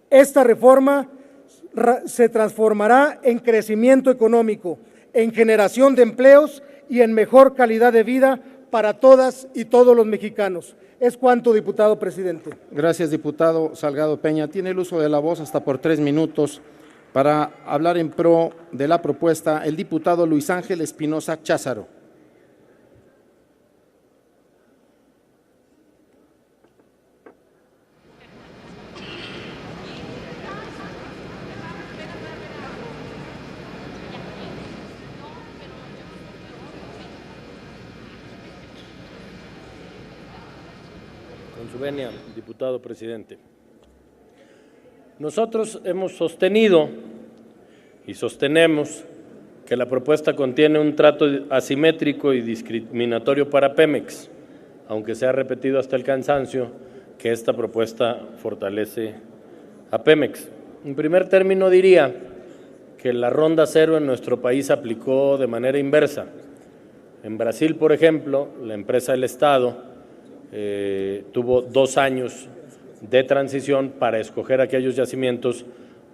Esta reforma se transformará en crecimiento económico, en generación de empleos y en mejor calidad de vida para todas y todos los mexicanos. Es cuanto, diputado presidente. Gracias, diputado Salgado Peña. Tiene el uso de la voz hasta por 3 minutos para hablar en pro de la propuesta el diputado Luis Ángel Espinosa Cházaro. Con su venia, diputado presidente. Nosotros hemos sostenido y sostenemos que la propuesta contiene un trato asimétrico y discriminatorio para Pemex, aunque se ha repetido hasta el cansancio que esta propuesta fortalece a Pemex. En primer término diría que la ronda cero en nuestro país aplicó de manera inversa. En Brasil, por ejemplo, la empresa del Estado tuvo 2 años de transición para escoger aquellos yacimientos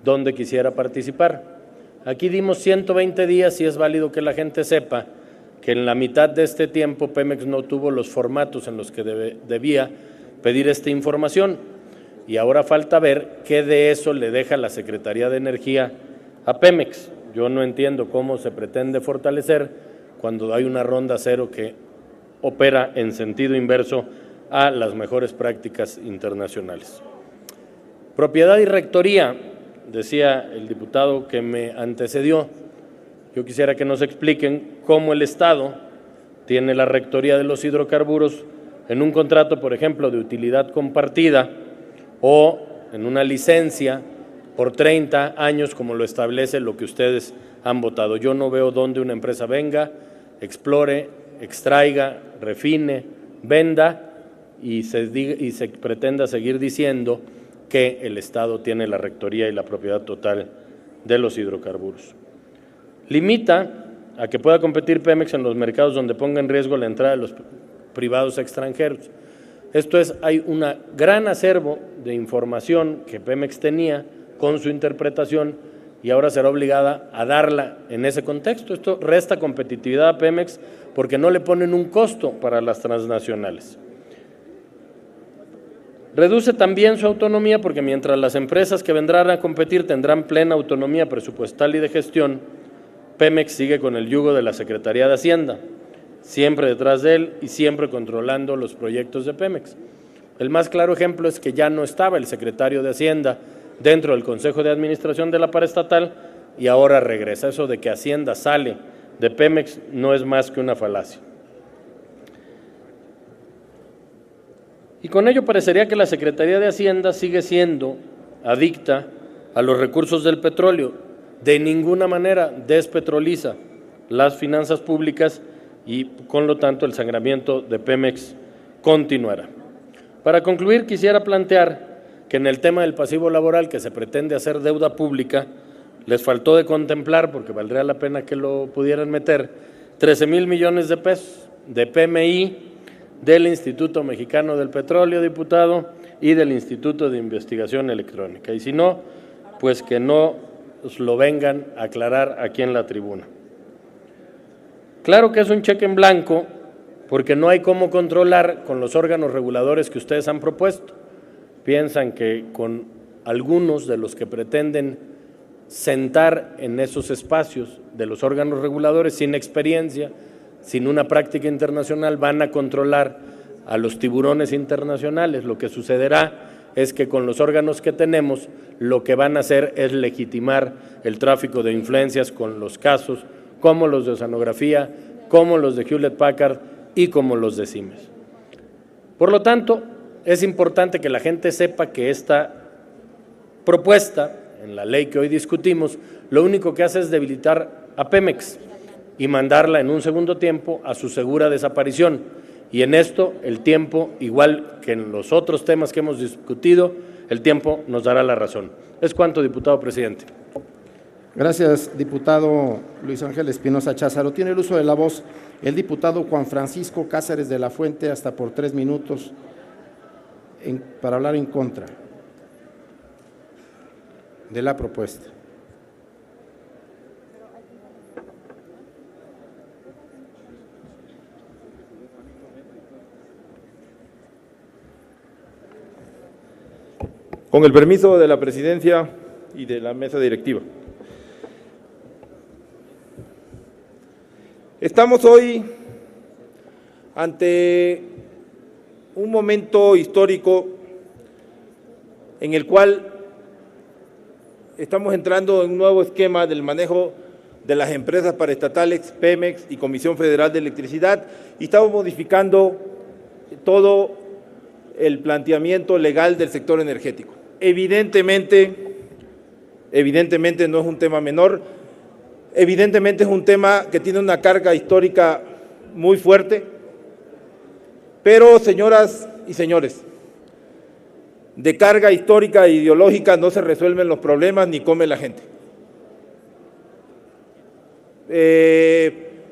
donde quisiera participar. Aquí dimos 120 días y es válido que la gente sepa que en la mitad de este tiempo Pemex no tuvo los formatos en los que debía pedir esta información y ahora falta ver qué de eso le deja la Secretaría de Energía a Pemex. Yo no entiendo cómo se pretende fortalecer cuando hay una ronda cero que opera en sentido inverso a las mejores prácticas internacionales. Propiedad y rectoría, decía el diputado que me antecedió. Yo quisiera que nos expliquen cómo el Estado tiene la rectoría de los hidrocarburos en un contrato, por ejemplo, de utilidad compartida o en una licencia por 30 años, como lo establece lo que ustedes han votado. Yo no veo dónde una empresa venga, explore, extraiga, refine, venda y se pretenda seguir diciendo que el Estado tiene la rectoría y la propiedad total de los hidrocarburos. Limita a que pueda competir Pemex en los mercados donde ponga en riesgo la entrada de los privados extranjeros. Esto es, hay un gran acervo de información que Pemex tenía con su interpretación y ahora será obligada a darla en ese contexto. Esto resta competitividad a Pemex porque no le ponen un costo para las transnacionales. Reduce también su autonomía porque mientras las empresas que vendrán a competir tendrán plena autonomía presupuestal y de gestión, Pemex sigue con el yugo de la Secretaría de Hacienda, siempre detrás de él y siempre controlando los proyectos de Pemex. El más claro ejemplo es que ya no estaba el secretario de Hacienda dentro del Consejo de Administración de la Paraestatal y ahora regresa. Eso de que Hacienda sale de Pemex no es más que una falacia. Y con ello parecería que la Secretaría de Hacienda sigue siendo adicta a los recursos del petróleo. De ninguna manera despetroliza las finanzas públicas y, con lo tanto, el sangramiento de Pemex continuará. Para concluir, quisiera plantear que en el tema del pasivo laboral que se pretende hacer deuda pública, les faltó de contemplar, porque valdría la pena que lo pudieran meter, 13,000 millones de pesos de PMI del Instituto Mexicano del Petróleo, diputado, y del Instituto de Investigación Electrónica. Y si no, pues que no lo vengan a aclarar aquí en la tribuna. Claro que es un cheque en blanco porque no hay cómo controlar con los órganos reguladores que ustedes han propuesto. Piensan que con algunos de los que pretenden sentar en esos espacios de los órganos reguladores sin experiencia, sin una práctica internacional, van a controlar a los tiburones internacionales. Lo que sucederá es que con los órganos que tenemos, lo que van a hacer es legitimar el tráfico de influencias con los casos como los de Oceanografía, como los de Hewlett Packard y como los de Siemens. Por lo tanto, es importante que la gente sepa que esta propuesta, en la ley que hoy discutimos, lo único que hace es debilitar a Pemex y mandarla en un segundo tiempo a su segura desaparición. Y en esto el tiempo, igual que en los otros temas que hemos discutido, el tiempo nos dará la razón. Es cuanto, diputado presidente. Gracias, diputado Luis Ángel Espinosa Cházaro. Tiene el uso de la voz el diputado Juan Francisco Cáceres de la Fuente, hasta por 3 minutos, para hablar en contra. de la propuesta. Con el permiso de la presidencia y de la mesa directiva. Estamos hoy ante un momento histórico en el cual estamos entrando en un nuevo esquema del manejo de las empresas paraestatales, Pemex y Comisión Federal de Electricidad, y estamos modificando todo el planteamiento legal del sector energético. Evidentemente no es un tema menor, evidentemente es un tema que tiene una carga histórica muy fuerte, pero señoras y señores, de carga histórica e ideológica no se resuelven los problemas ni come la gente.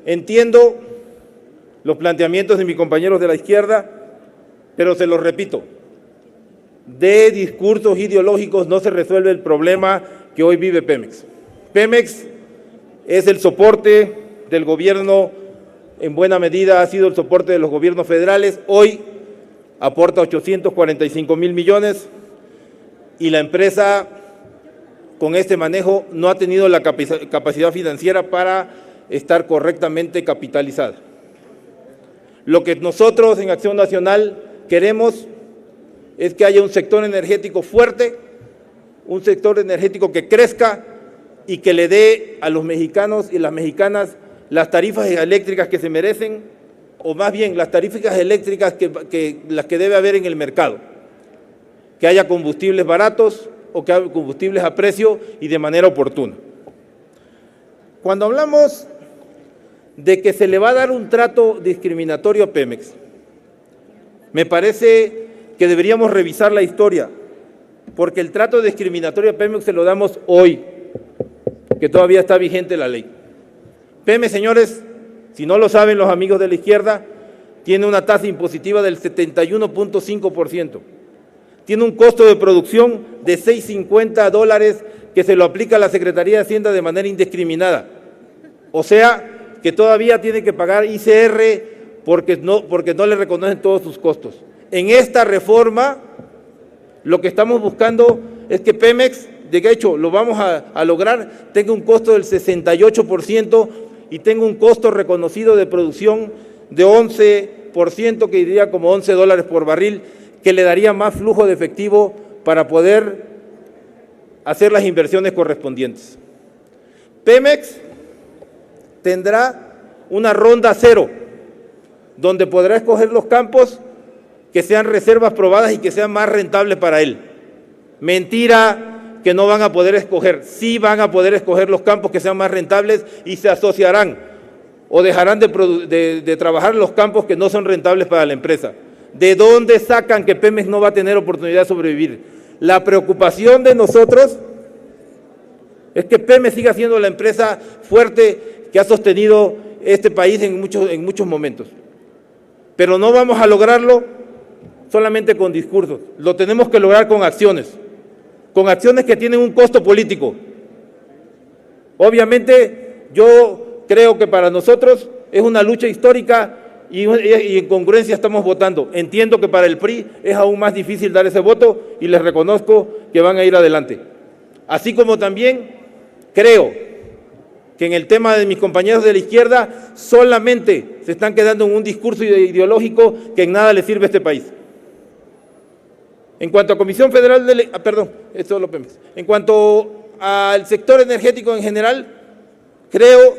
Entiendo los planteamientos de mis compañeros de la izquierda, pero se los repito, de discursos ideológicos no se resuelve el problema que hoy vive Pemex. Pemex es el soporte del gobierno, en buena medida ha sido el soporte de los gobiernos federales, hoy aporta 845,000 millones y la empresa con este manejo no ha tenido la capacidad financiera para estar correctamente capitalizada. Lo que nosotros en Acción Nacional queremos es que haya un sector energético fuerte, un sector energético que crezca y que le dé a los mexicanos y las mexicanas las tarifas eléctricas que se merecen, o más bien las tarifas eléctricas las que debe haber en el mercado. Que haya combustibles baratos o que haya combustibles a precio y de manera oportuna. Cuando hablamos de que se le va a dar un trato discriminatorio a Pemex, me parece que deberíamos revisar la historia, porque el trato discriminatorio a Pemex se lo damos hoy, que todavía está vigente la ley. Pemex, señores, si no lo saben los amigos de la izquierda, tiene una tasa impositiva del 71.5%. Tiene un costo de producción de $6.50 que se lo aplica a la Secretaría de Hacienda de manera indiscriminada. O sea, que todavía tiene que pagar ICR porque no le reconocen todos sus costos. En esta reforma, lo que estamos buscando es que Pemex, de hecho lo vamos a lograr, tenga un costo del 68% y tenga un costo reconocido de producción de 11%, que diría como $11 por barril, que le daría más flujo de efectivo para poder hacer las inversiones correspondientes. Pemex tendrá una ronda cero, donde podrá escoger los campos que sean reservas probadas y que sean más rentables para él. Mentira que no van a poder escoger, sí van a poder escoger los campos que sean más rentables y se asociarán o dejarán de trabajar los campos que no son rentables para la empresa. ¿De dónde sacan que Pemex no va a tener oportunidad de sobrevivir? La preocupación de nosotros es que Pemex siga siendo la empresa fuerte que ha sostenido este país en muchos momentos. Pero no vamos a lograrlo solamente con discursos, lo tenemos que lograr con acciones que tienen un costo político. Obviamente, yo creo que para nosotros es una lucha histórica y en congruencia estamos votando. Entiendo que para el PRI es aún más difícil dar ese voto y les reconozco que van a ir adelante. Así como también creo que en el tema de mis compañeros de la izquierda solamente se están quedando en un discurso ideológico que en nada le sirve a este país. En cuanto a Comisión Federal de en cuanto al sector energético en general, creo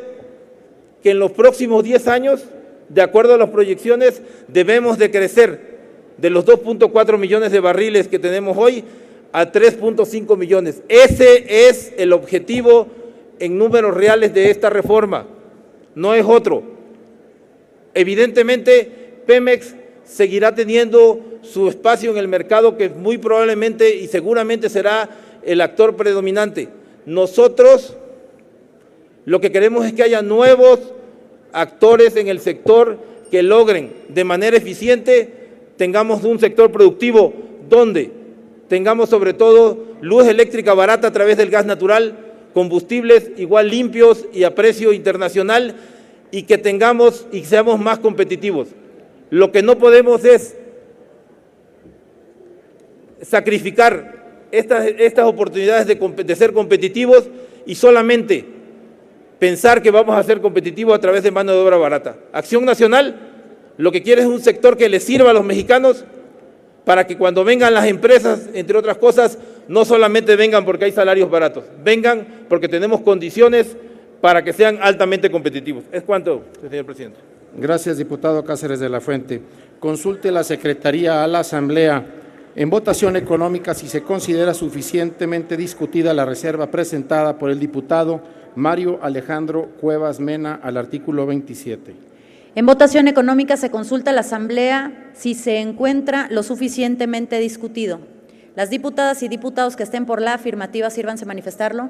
que en los próximos 10 años, de acuerdo a las proyecciones, debemos de crecer de los 2.4 millones de barriles que tenemos hoy a 3.5 millones. Ese es el objetivo en números reales de esta reforma, no es otro. Evidentemente, Pemex seguirá teniendo su espacio en el mercado, que muy probablemente y seguramente será el actor predominante. Nosotros lo que queremos es que haya nuevos actores en el sector que logren de manera eficiente, tengamos un sector productivo donde tengamos sobre todo luz eléctrica barata a través del gas natural, combustibles igual limpios y a precio internacional, y que tengamos y seamos más competitivos. Lo que no podemos es sacrificar estas oportunidades de ser competitivos y solamente pensar que vamos a ser competitivos a través de mano de obra barata. Acción Nacional lo que quiere es un sector que le sirva a los mexicanos para que cuando vengan las empresas, entre otras cosas, no solamente vengan porque hay salarios baratos, vengan porque tenemos condiciones para que sean altamente competitivos. Es cuanto, señor presidente. Gracias, diputado Cáceres de la Fuente. Consulte la Secretaría a la Asamblea en votación económica si se considera suficientemente discutida la reserva presentada por el diputado Mario Alejandro Cuevas Mena al artículo 27. En votación económica se consulta a la Asamblea si se encuentra lo suficientemente discutido. Las diputadas y diputados que estén por la afirmativa, sírvanse manifestarlo.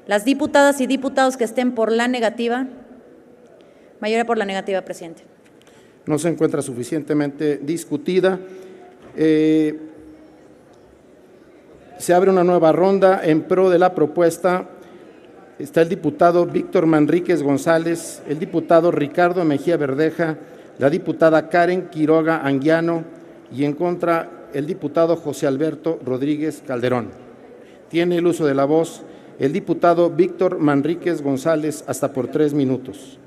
Las diputadas y diputados que estén por la negativa. Mayoría por la negativa, presidente. No se encuentra suficientemente discutida. Se abre una nueva ronda en pro de la propuesta. Está el diputado Víctor Manríquez González, el diputado Ricardo Mejía Verdeja, la diputada Karen Quiroga Anguiano y en contra el diputado José Alberto Rodríguez Calderón. Tiene el uso de la voz el diputado Víctor Manríquez González hasta por 3 minutos.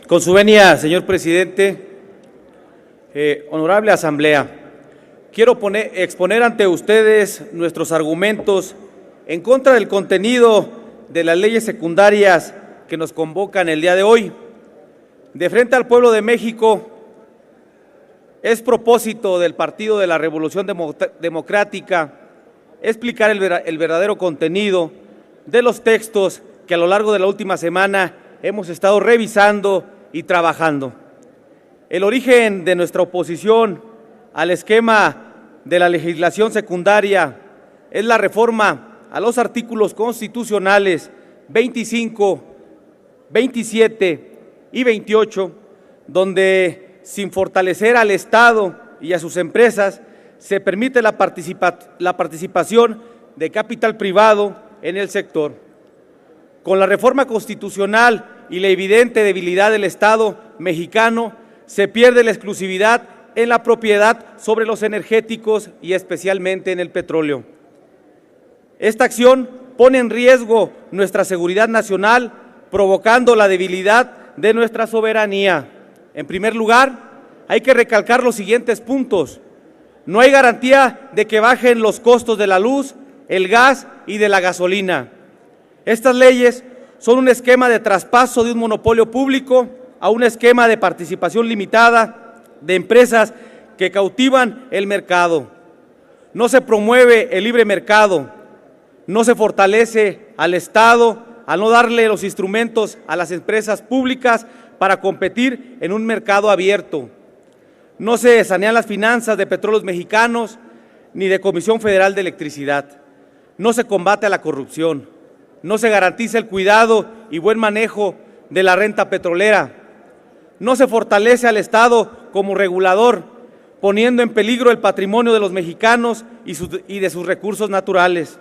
Con su venia, señor presidente, honorable Asamblea, quiero exponer ante ustedes nuestros argumentos en contra del contenido de las leyes secundarias que nos convocan el día de hoy. De frente al pueblo de México, es propósito del Partido de la Revolución Democrática explicar el verdadero contenido de los textos que a lo largo de la última semana hemos estado revisando y trabajando. El origen de nuestra oposición al esquema de la legislación secundaria es la reforma a los artículos constitucionales 25, 27 y 28, donde sin fortalecer al Estado y a sus empresas se permite la participación de capital privado en el sector. Con la reforma constitucional y la evidente debilidad del Estado mexicano, se pierde la exclusividad en la propiedad sobre los energéticos y especialmente en el petróleo. Esta acción pone en riesgo nuestra seguridad nacional, provocando la debilidad de nuestra soberanía. En primer lugar, hay que recalcar los siguientes puntos. No hay garantía de que bajen los costos de la luz, el gas y de la gasolina. Estas leyes son un esquema de traspaso de un monopolio público a un esquema de participación limitada de empresas que cautivan el mercado. No se promueve el libre mercado, no se fortalece al Estado al no darle los instrumentos a las empresas públicas para competir en un mercado abierto. No se sanean las finanzas de Petróleos Mexicanos ni de Comisión Federal de Electricidad. No se combate a la corrupción. No se garantiza el cuidado y buen manejo de la renta petrolera. No se fortalece al Estado como regulador, poniendo en peligro el patrimonio de los mexicanos y de sus recursos naturales.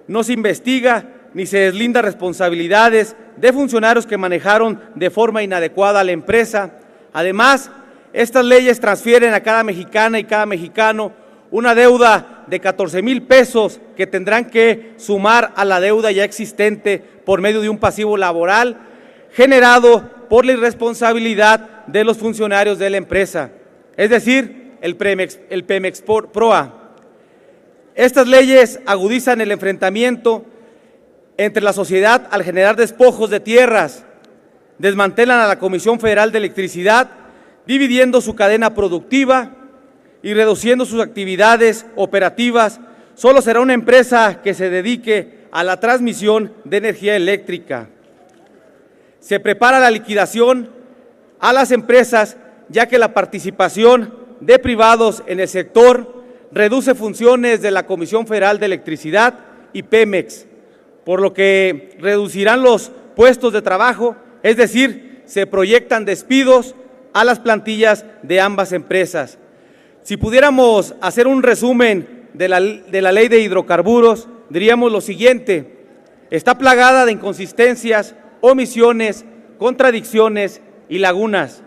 No se investiga ni se deslinda responsabilidades de funcionarios que manejaron de forma inadecuada a la empresa. Además, estas leyes transfieren a cada mexicana y cada mexicano una deuda de 14,000 pesos que tendrán que sumar a la deuda ya existente por medio de un pasivo laboral generado por la irresponsabilidad de los funcionarios de la empresa, es decir, el Pemex Proa. Estas leyes agudizan el enfrentamiento entre la sociedad al generar despojos de tierras, desmantelan a la Comisión Federal de Electricidad, dividiendo su cadena productiva y reduciendo sus actividades operativas. Solo será una empresa que se dedique a la transmisión de energía eléctrica. Se prepara la liquidación a las empresas ya que la participación de privados en el sector reduce funciones de la Comisión Federal de Electricidad y Pemex, por lo que reducirán los puestos de trabajo, es decir, se proyectan despidos a las plantillas de ambas empresas. Si pudiéramos hacer un resumen de la ley de hidrocarburos, diríamos lo siguiente: está plagada de inconsistencias, omisiones, contradicciones y lagunas.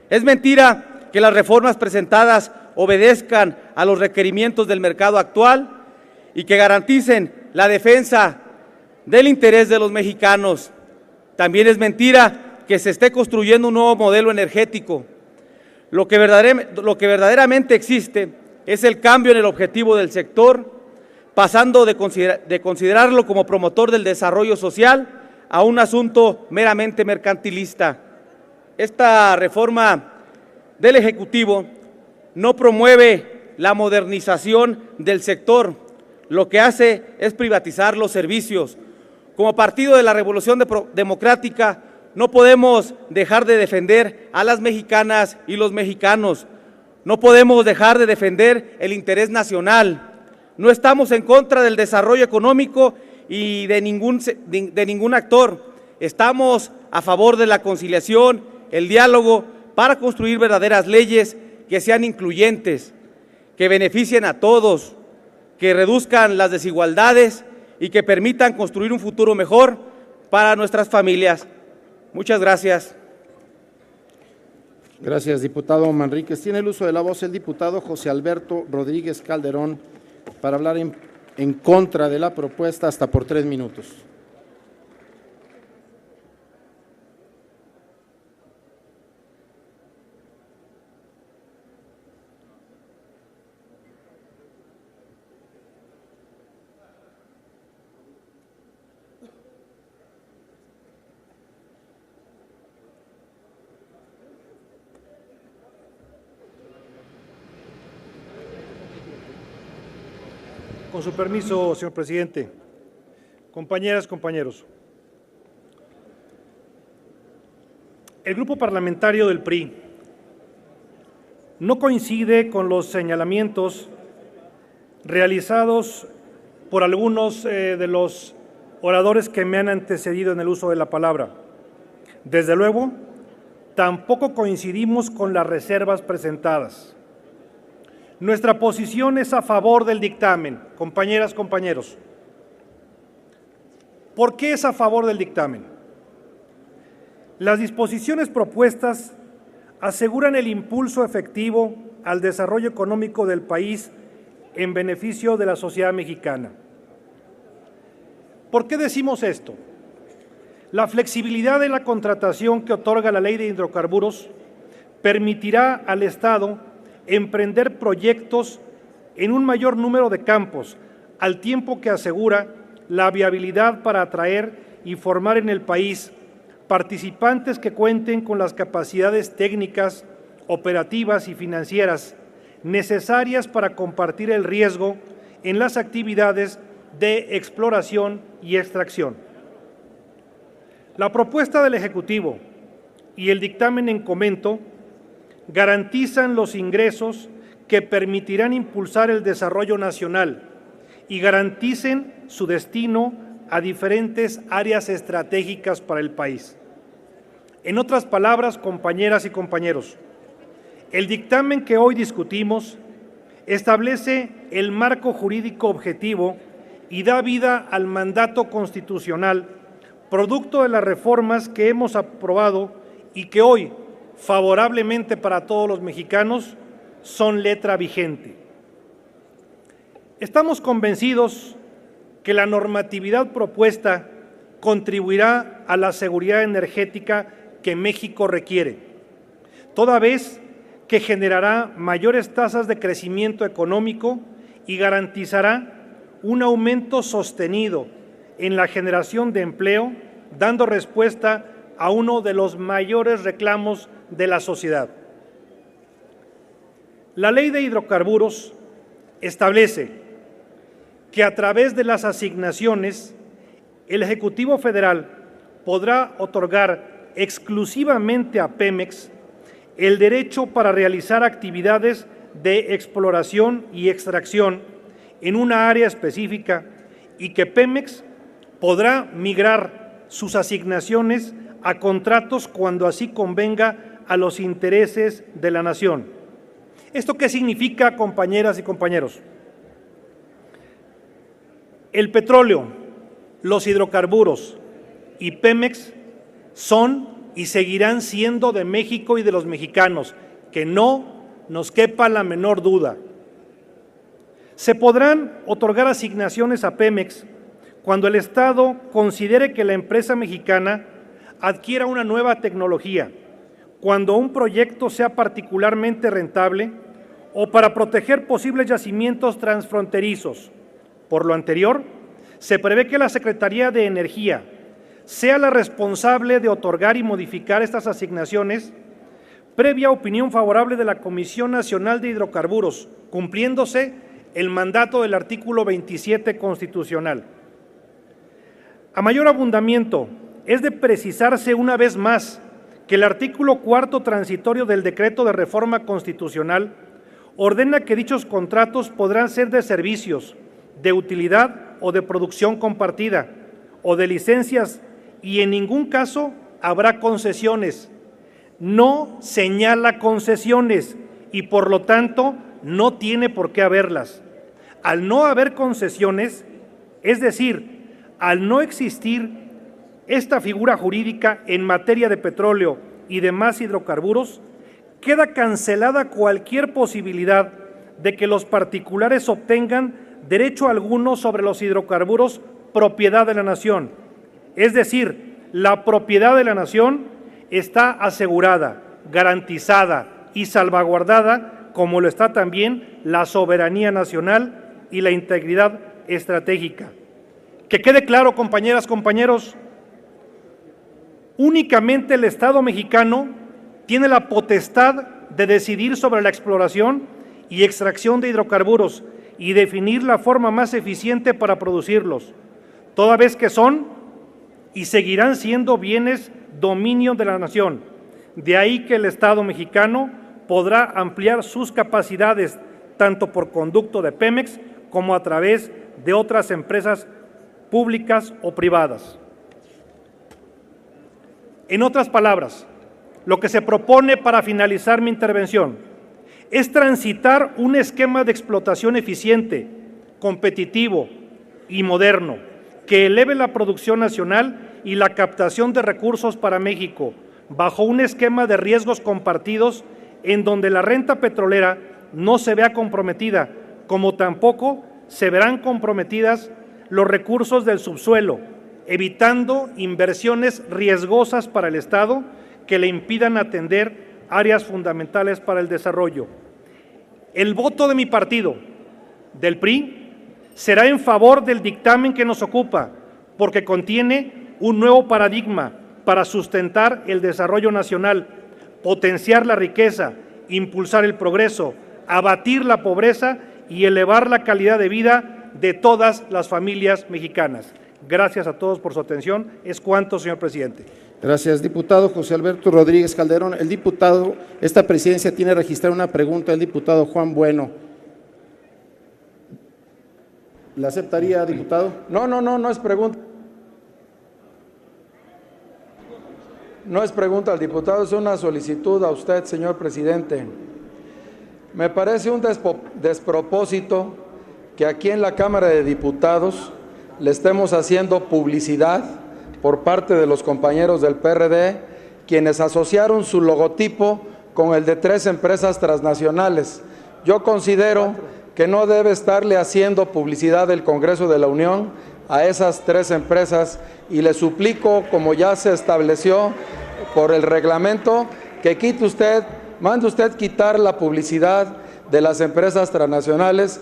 Es mentira que las reformas presentadas obedezcan a los requerimientos del mercado actual y que garanticen la defensa del interés de los mexicanos. También es mentira que se esté construyendo un nuevo modelo energético. Lo que verdaderamente existe es el cambio en el objetivo del sector, pasando de considerarlo como promotor del desarrollo social a un asunto meramente mercantilista. Esta reforma del Ejecutivo no promueve la modernización del sector, lo que hace es privatizar los servicios. Como partido de la Revolución Democrática, no podemos dejar de defender a las mexicanas y los mexicanos. No podemos dejar de defender el interés nacional. No estamos en contra del desarrollo económico y de ningún actor. Estamos a favor de la conciliación, el diálogo, para construir verdaderas leyes que sean incluyentes, que beneficien a todos, que reduzcan las desigualdades y que permitan construir un futuro mejor para nuestras familias. Muchas gracias. Gracias, diputado Manríquez. Tiene el uso de la voz el diputado José Alberto Rodríguez Calderón para hablar en contra de la propuesta hasta por 3 minutos. Con su permiso, señor presidente, compañeras, compañeros. El grupo parlamentario del PRI no coincide con los señalamientos realizados por algunos de los oradores que me han antecedido en el uso de la palabra. Desde luego, tampoco coincidimos con las reservas presentadas. Nuestra posición es a favor del dictamen, compañeras, compañeros. ¿Por qué es a favor del dictamen? Las disposiciones propuestas aseguran el impulso efectivo al desarrollo económico del país en beneficio de la sociedad mexicana. ¿Por qué decimos esto? La flexibilidad de la contratación que otorga la Ley de Hidrocarburos permitirá al Estado emprender proyectos en un mayor número de campos, al tiempo que asegura la viabilidad para atraer y formar en el país participantes que cuenten con las capacidades técnicas, operativas y financieras necesarias para compartir el riesgo en las actividades de exploración y extracción. La propuesta del Ejecutivo y el dictamen en comento garantizan los ingresos que permitirán impulsar el desarrollo nacional y garanticen su destino a diferentes áreas estratégicas para el país. En otras palabras, compañeras y compañeros, el dictamen que hoy discutimos establece el marco jurídico objetivo y da vida al mandato constitucional, producto de las reformas que hemos aprobado y que hoy, favorablemente para todos los mexicanos, son letra vigente. Estamos convencidos que la normatividad propuesta contribuirá a la seguridad energética que México requiere, toda vez que generará mayores tasas de crecimiento económico y garantizará un aumento sostenido en la generación de empleo, dando respuesta a uno de los mayores reclamos de la sociedad. La Ley de Hidrocarburos establece que a través de las asignaciones, el Ejecutivo Federal podrá otorgar exclusivamente a Pemex el derecho para realizar actividades de exploración y extracción en una área específica y que Pemex podrá migrar sus asignaciones a contratos cuando así convenga a los intereses de la nación. ¿Esto qué significa, compañeras y compañeros? El petróleo, los hidrocarburos y Pemex son y seguirán siendo de México y de los mexicanos, que no nos quepa la menor duda. Se podrán otorgar asignaciones a Pemex cuando el Estado considere que la empresa mexicana adquiera una nueva tecnología, cuando un proyecto sea particularmente rentable o para proteger posibles yacimientos transfronterizos. Por lo anterior, se prevé que la Secretaría de Energía sea la responsable de otorgar y modificar estas asignaciones previa opinión favorable de la Comisión Nacional de Hidrocarburos, cumpliéndose el mandato del artículo 27 constitucional. A mayor abundamiento, es de precisarse una vez más que el artículo 4º transitorio del Decreto de Reforma Constitucional ordena que dichos contratos podrán ser de servicios, de utilidad o de producción compartida, o de licencias, y en ningún caso habrá concesiones. No señala concesiones y por lo tanto no tiene por qué haberlas. Al no haber concesiones, es decir, al no existir esta figura jurídica en materia de petróleo y demás hidrocarburos, queda cancelada cualquier posibilidad de que los particulares obtengan derecho alguno sobre los hidrocarburos propiedad de la nación. Es decir, la propiedad de la nación está asegurada, garantizada y salvaguardada, como lo está también la soberanía nacional y la integridad estratégica. Que quede claro, compañeras, compañeros, únicamente el Estado mexicano tiene la potestad de decidir sobre la exploración y extracción de hidrocarburos y definir la forma más eficiente para producirlos, toda vez que son y seguirán siendo bienes dominio de la nación. De ahí que el Estado mexicano podrá ampliar sus capacidades tanto por conducto de Pemex como a través de otras empresas públicas o privadas. En otras palabras, lo que se propone para finalizar mi intervención es transitar un esquema de explotación eficiente, competitivo y moderno, que eleve la producción nacional y la captación de recursos para México, bajo un esquema de riesgos compartidos en donde la renta petrolera no se vea comprometida, como tampoco se verán comprometidas los recursos del subsuelo, evitando inversiones riesgosas para el Estado que le impidan atender áreas fundamentales para el desarrollo. El voto de mi partido, del PRI, será en favor del dictamen que nos ocupa, porque contiene un nuevo paradigma para sustentar el desarrollo nacional, potenciar la riqueza, impulsar el progreso, abatir la pobreza y elevar la calidad de vida de todas las familias mexicanas. Gracias a todos por su atención. Es cuanto, señor presidente. Gracias, diputado José Alberto Rodríguez Calderón. El diputado, esta presidencia tiene registrada una pregunta del diputado Juan Bueno. ¿La aceptaría, diputado? No es pregunta. No es pregunta al diputado, es una solicitud a usted, señor presidente. Me parece un despropósito que aquí en la Cámara de Diputados le estemos haciendo publicidad por parte de los compañeros del PRD, quienes asociaron su logotipo con el de 3 empresas transnacionales. Yo considero que no debe estarle haciendo publicidad del Congreso de la Unión a esas 3 empresas y le suplico, como ya se estableció por el reglamento, que mande usted quitar la publicidad de las empresas transnacionales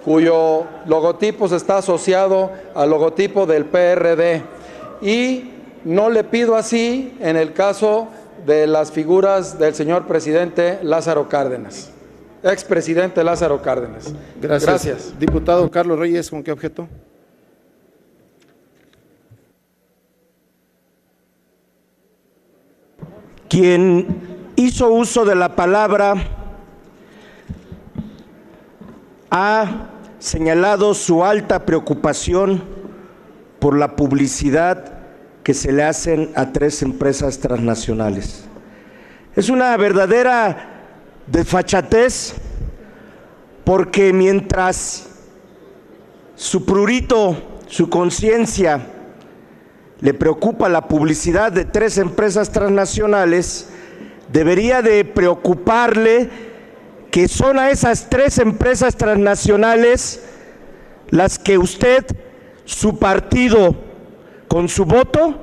cuyo logotipo está asociado al logotipo del PRD. Y no le pido así en el caso de las figuras del señor presidente Lázaro Cárdenas, expresidente Lázaro Cárdenas. Gracias. Diputado Carlos Reyes, ¿con qué objeto? Quien hizo uso de la palabra, ha señalado su alta preocupación por la publicidad que se le hacen a 3 empresas transnacionales. Es una verdadera desfachatez, porque mientras su prurito, su conciencia, le preocupa la publicidad de 3 empresas transnacionales, debería de preocuparle que son a esas 3 empresas transnacionales las que usted, su partido, con su voto,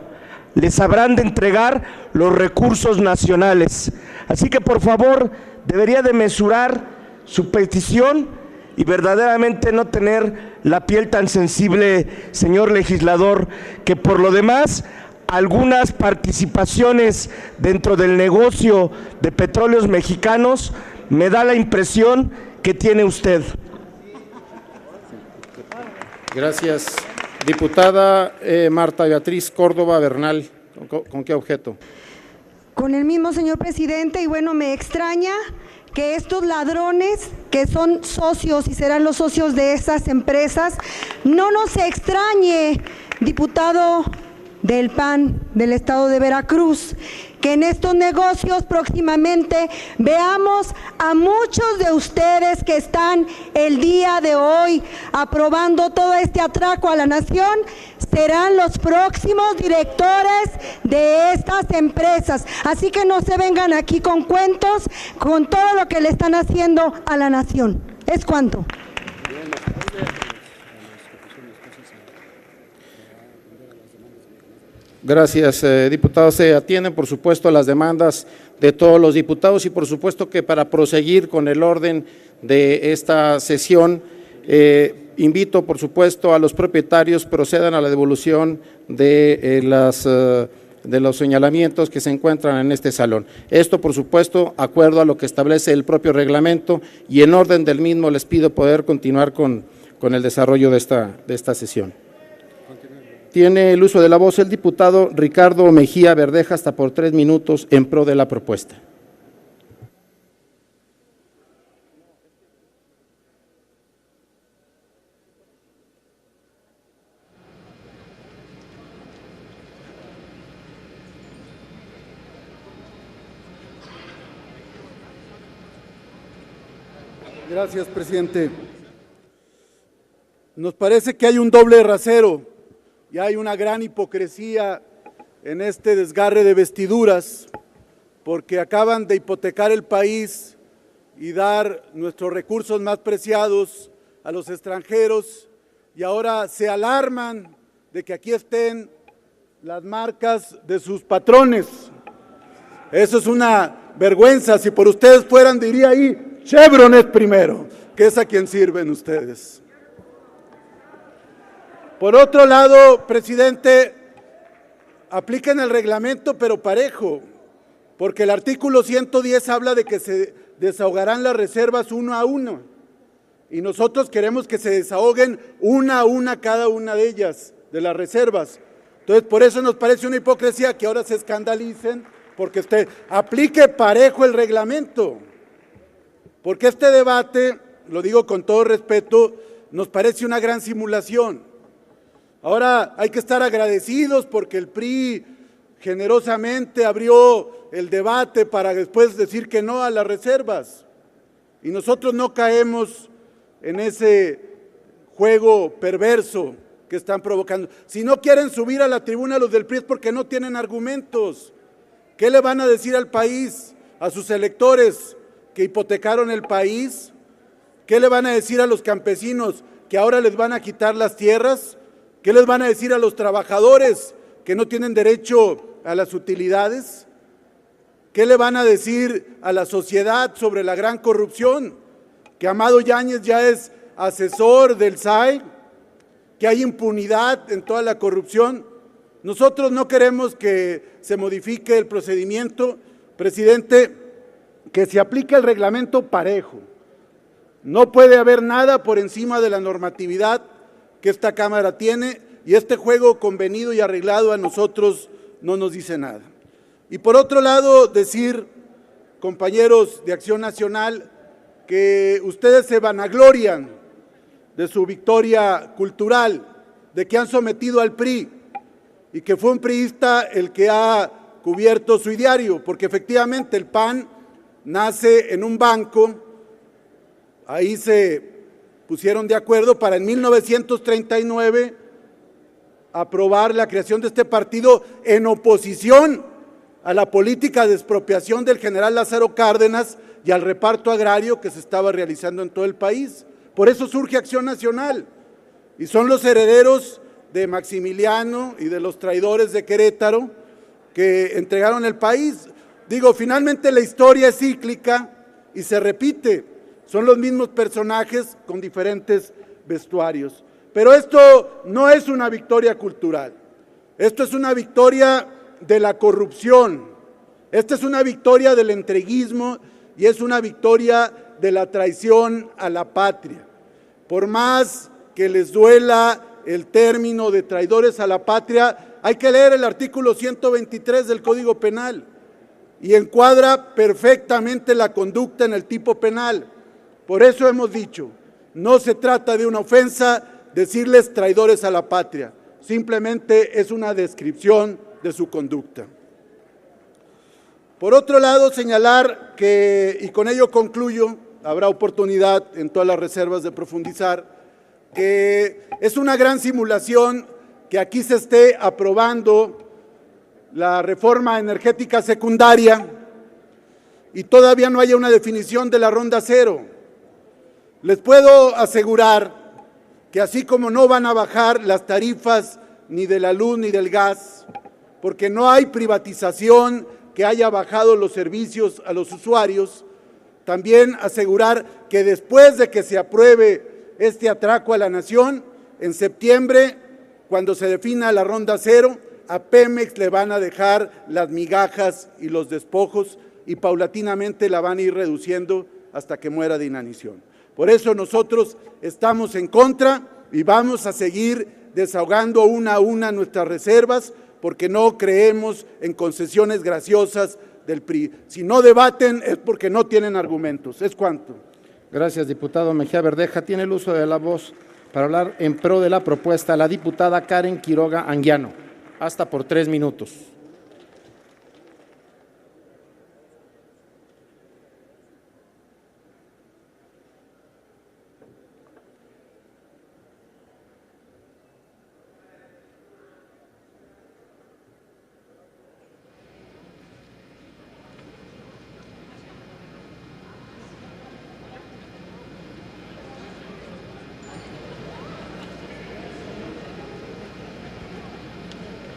les habrán de entregar los recursos nacionales. Así que, por favor, debería de mesurar su petición y verdaderamente no tener la piel tan sensible, señor legislador, que por lo demás algunas participaciones dentro del negocio de Petróleos Mexicanos me da la impresión que tiene usted. Gracias. Diputada Marta Beatriz Córdoba Bernal, ¿con qué objeto? Con el mismo, señor presidente, y bueno, me extraña que estos ladrones, que son socios y serán los socios de esas empresas, no nos extrañe, diputado del PAN del estado de Veracruz, que en estos negocios próximamente veamos a muchos de ustedes que están el día de hoy aprobando todo este atraco a la nación, serán los próximos directores de estas empresas. Así que no se vengan aquí con cuentos, con todo lo que le están haciendo a la nación. ¿Es cuánto? Gracias, diputado. Se atienden, por supuesto, a las demandas de todos los diputados y, por supuesto, que para proseguir con el orden de esta sesión, invito, por supuesto, a los propietarios procedan a la devolución de los señalamientos que se encuentran en este salón. Esto, por supuesto, acuerdo a lo que establece el propio reglamento, y en orden del mismo les pido poder continuar con el desarrollo de esta sesión. Tiene el uso de la voz el diputado Ricardo Mejía Verdeja, hasta por 3 minutos, en pro de la propuesta. Gracias, presidente. Nos parece que hay un doble rasero y hay una gran hipocresía en este desgarre de vestiduras, porque acaban de hipotecar el país y dar nuestros recursos más preciados a los extranjeros, y ahora se alarman de que aquí estén las marcas de sus patrones. Eso es una vergüenza. Si por ustedes fueran, diría ahí, Chevron es primero, que es a quien sirven ustedes. Por otro lado, presidente, apliquen el reglamento, pero parejo, porque el artículo 110 habla de que se desahogarán las reservas uno a uno, y nosotros queremos que se desahoguen una a una cada una de ellas, de las reservas. Entonces, por eso nos parece una hipocresía que ahora se escandalicen, porque usted aplique parejo el reglamento, porque este debate, lo digo con todo respeto, nos parece una gran simulación. Ahora hay que estar agradecidos porque el PRI generosamente abrió el debate para después decir que no a las reservas. Y nosotros no caemos en ese juego perverso que están provocando. Si no quieren subir a la tribuna los del PRI es porque no tienen argumentos. ¿Qué le van a decir al país, a sus electores que hipotecaron el país? ¿Qué le van a decir a los campesinos que ahora les van a quitar las tierras? ¿Qué les van a decir a los trabajadores que no tienen derecho a las utilidades? ¿Qué le van a decir a la sociedad sobre la gran corrupción? Que Amado Yáñez ya es asesor del SAE, que hay impunidad en toda la corrupción. Nosotros no queremos que se modifique el procedimiento, presidente, que se aplique el reglamento parejo. No puede haber nada por encima de la normatividad que esta Cámara tiene, y este juego convenido y arreglado a nosotros no nos dice nada. Y por otro lado, decir compañeros de Acción Nacional, que ustedes se vanaglorian de su victoria cultural, de que han sometido al PRI y que fue un priista el que ha cubierto su ideario, porque efectivamente el PAN nace en un banco, ahí se pusieron de acuerdo para en 1939 aprobar la creación de este partido en oposición a la política de expropiación del general Lázaro Cárdenas y al reparto agrario que se estaba realizando en todo el país. Por eso surge Acción Nacional, y son los herederos de Maximiliano y de los traidores de Querétaro que entregaron el país. Digo, finalmente la historia es cíclica y se repite, son los mismos personajes con diferentes vestuarios. Pero esto no es una victoria cultural, esto es una victoria de la corrupción, esta es una victoria del entreguismo y es una victoria de la traición a la patria. Por más que les duela el término de traidores a la patria, hay que leer el artículo 123 del Código Penal y encuadra perfectamente la conducta en el tipo penal. Por eso hemos dicho, no se trata de una ofensa decirles traidores a la patria, simplemente es una descripción de su conducta. Por otro lado, señalar que, y con ello concluyo, habrá oportunidad en todas las reservas de profundizar, que es una gran simulación que aquí se esté aprobando la reforma energética secundaria y todavía no haya una definición de la ronda cero. Les puedo asegurar que así como no van a bajar las tarifas ni de la luz ni del gas, porque no hay privatización que haya bajado los servicios a los usuarios, también asegurar que después de que se apruebe este atraco a la nación, en septiembre, cuando se defina la ronda cero, a Pemex le van a dejar las migajas y los despojos y paulatinamente la van a ir reduciendo hasta que muera de inanición. Por eso nosotros estamos en contra y vamos a seguir desahogando una a una nuestras reservas porque no creemos en concesiones graciosas del PRI. Si no debaten es porque no tienen argumentos. Es cuanto. Gracias, diputado Mejía Verdeja. Tiene el uso de la voz para hablar en pro de la propuesta la diputada Karen Quiroga Anguiano. Hasta por 3 minutos.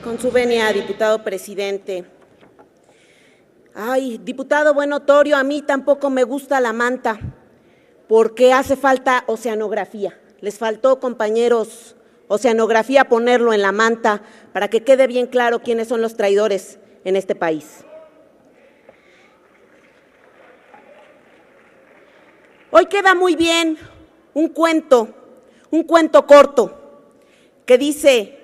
Con su venia, diputado presidente. Ay, diputado Buenotorio, a mí tampoco me gusta la manta, porque hace falta oceanografía. Les faltó, compañeros, oceanografía, ponerlo en la manta para que quede bien claro quiénes son los traidores en este país. Hoy queda muy bien un cuento corto que dice: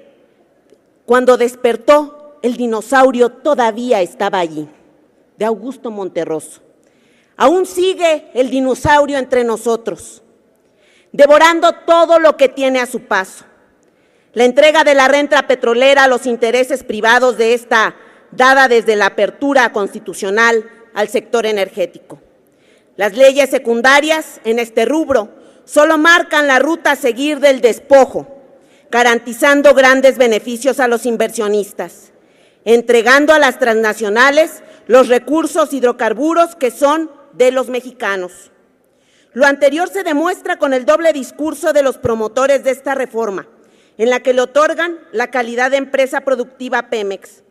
cuando despertó, el dinosaurio todavía estaba allí, de Augusto Monterroso. Aún sigue el dinosaurio entre nosotros, devorando todo lo que tiene a su paso. La entrega de la renta petrolera a los intereses privados de esta, dada desde la apertura constitucional al sector energético. Las leyes secundarias en este rubro solo marcan la ruta a seguir del despojo, garantizando grandes beneficios a los inversionistas, entregando a las transnacionales los recursos hidrocarburos que son de los mexicanos. Lo anterior se demuestra con el doble discurso de los promotores de esta reforma, en la que le otorgan la calidad de empresa productiva a Pemex,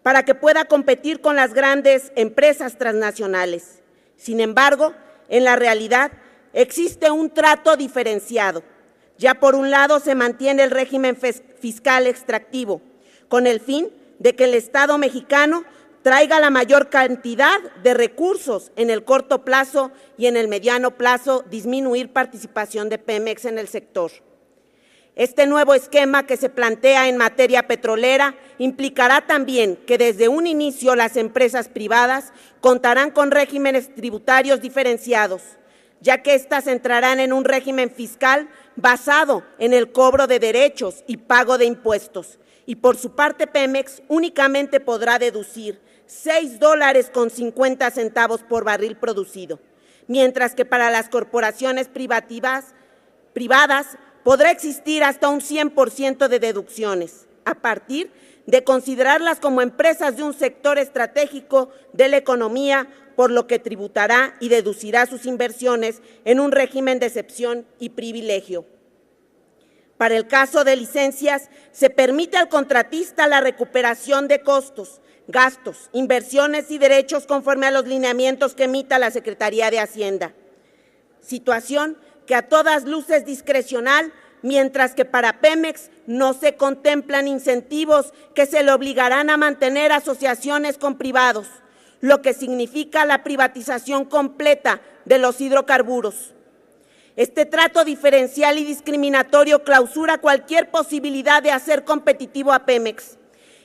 para que pueda competir con las grandes empresas transnacionales. Sin embargo, en la realidad existe un trato diferenciado. Ya por un lado se mantiene el régimen fiscal extractivo, con el fin de que el Estado mexicano traiga la mayor cantidad de recursos en el corto plazo y en el mediano plazo disminuir participación de Pemex en el sector. Este nuevo esquema que se plantea en materia petrolera implicará también que desde un inicio las empresas privadas contarán con regímenes tributarios diferenciados, ya que éstas entrarán en un régimen fiscal basado en el cobro de derechos y pago de impuestos. Y por su parte Pemex únicamente podrá deducir $6.50 por barril producido, mientras que para las corporaciones privadas podrá existir hasta un 100% de deducciones, a partir de considerarlas como empresas de un sector estratégico de la economía, por lo que tributará y deducirá sus inversiones en un régimen de excepción y privilegio. Para el caso de licencias, se permite al contratista la recuperación de costos, gastos, inversiones y derechos conforme a los lineamientos que emita la Secretaría de Hacienda. Situación que a todas luces discrecional, mientras que para Pemex no se contemplan incentivos que se le obligarán a mantener asociaciones con privados, lo que significa la privatización completa de los hidrocarburos. Este trato diferencial y discriminatorio clausura cualquier posibilidad de hacer competitivo a Pemex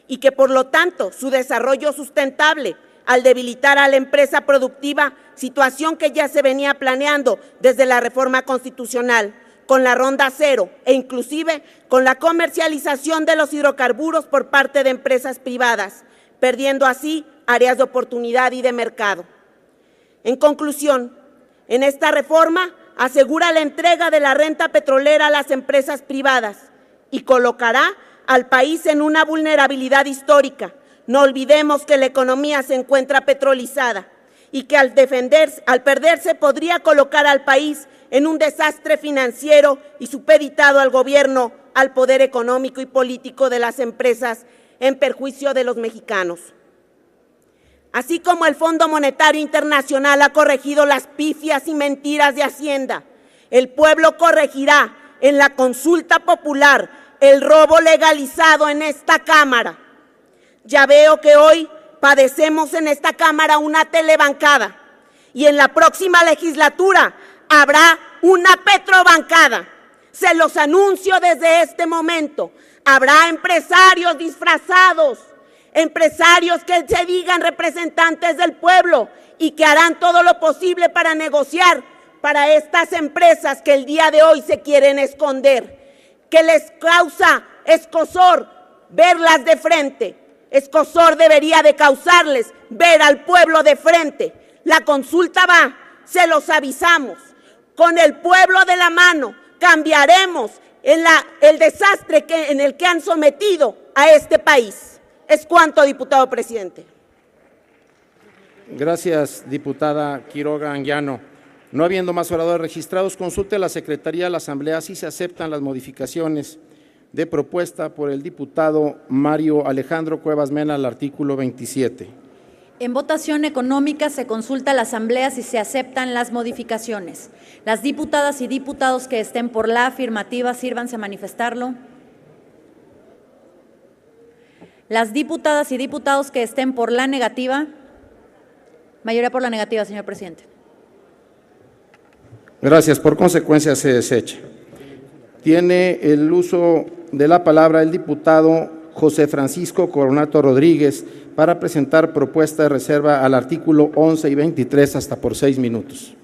y que, por lo tanto, su desarrollo sustentable, al debilitar a la empresa productiva, situación que ya se venía planeando desde la reforma constitucional, con la Ronda Cero e inclusive con la comercialización de los hidrocarburos por parte de empresas privadas, perdiendo así áreas de oportunidad y de mercado. En conclusión, en esta reforma asegura la entrega de la renta petrolera a las empresas privadas y colocará al país en una vulnerabilidad histórica. No olvidemos que la economía se encuentra petrolizada y que al perderse podría colocar al país en un desastre financiero y supeditado al gobierno, al poder económico y político de las empresas en perjuicio de los mexicanos. Así como el Fondo Monetario Internacional ha corregido las pifias y mentiras de Hacienda, el pueblo corregirá en la consulta popular el robo legalizado en esta Cámara. Ya veo que hoy padecemos en esta Cámara una telebancada y en la próxima legislatura habrá una petrobancada. Se los anuncio desde este momento. Habrá empresarios disfrazados, empresarios que se digan representantes del pueblo y que harán todo lo posible para negociar para estas empresas que el día de hoy se quieren esconder, que les causa escozor verlas de frente. Escozor debería de causarles ver al pueblo de frente. La consulta va, se los avisamos, con el pueblo de la mano cambiaremos el desastre en el que han sometido a este país. Es cuanto, diputado presidente. Gracias, diputada Quiroga Anguiano. No habiendo más oradores registrados, consulte a la Secretaría de la Asamblea si se aceptan las modificaciones de propuesta por el diputado Mario Alejandro Cuevas Mena al artículo 27. En votación económica se consulta a la Asamblea si se aceptan las modificaciones. Las diputadas y diputados que estén por la afirmativa, sírvanse a manifestarlo. Las diputadas y diputados que estén por la negativa. Mayoría por la negativa, señor presidente. Gracias. Por consecuencia, se desecha. Tiene el uso de la palabra el diputado José Francisco Coronato Rodríguez para presentar propuesta de reserva al artículo 11 y 23 hasta por 6 minutos.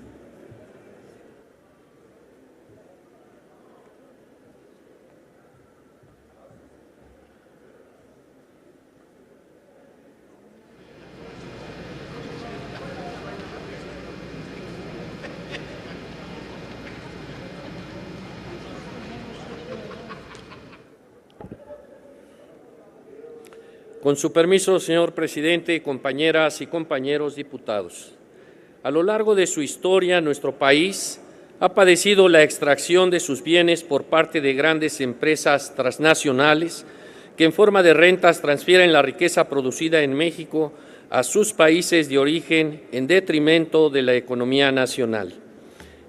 Con su permiso, señor presidente, compañeras y compañeros diputados. A lo largo de su historia, nuestro país ha padecido la extracción de sus bienes por parte de grandes empresas transnacionales que en forma de rentas transfieren la riqueza producida en México a sus países de origen en detrimento de la economía nacional.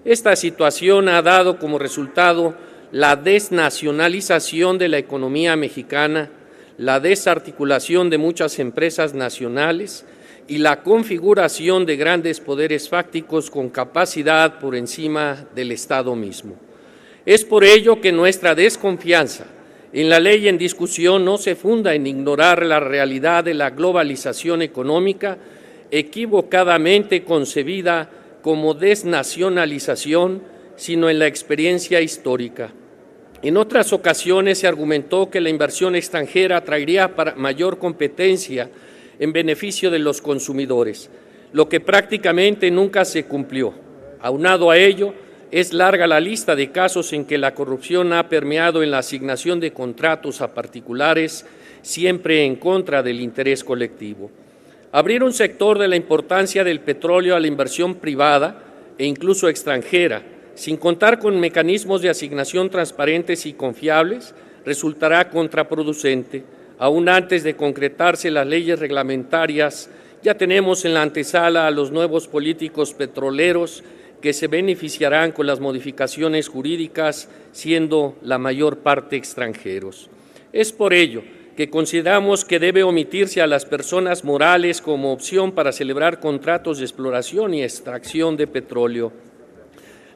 Esta situación ha dado como resultado la desnacionalización de la economía mexicana, la desarticulación de muchas empresas nacionales y la configuración de grandes poderes fácticos con capacidad por encima del Estado mismo. Es por ello que nuestra desconfianza en la ley en discusión no se funda en ignorar la realidad de la globalización económica, equivocadamente concebida como desnacionalización, sino en la experiencia histórica. En otras ocasiones se argumentó que la inversión extranjera traería mayor competencia en beneficio de los consumidores, lo que prácticamente nunca se cumplió. Aunado a ello, es larga la lista de casos en que la corrupción ha permeado en la asignación de contratos a particulares, siempre en contra del interés colectivo. Abrir un sector de la importancia del petróleo a la inversión privada e incluso extranjera, sin contar con mecanismos de asignación transparentes y confiables, resultará contraproducente. Aún antes de concretarse las leyes reglamentarias, ya tenemos en la antesala a los nuevos políticos petroleros que se beneficiarán con las modificaciones jurídicas, siendo la mayor parte extranjeros. Es por ello que consideramos que debe omitirse a las personas morales como opción para celebrar contratos de exploración y extracción de petróleo.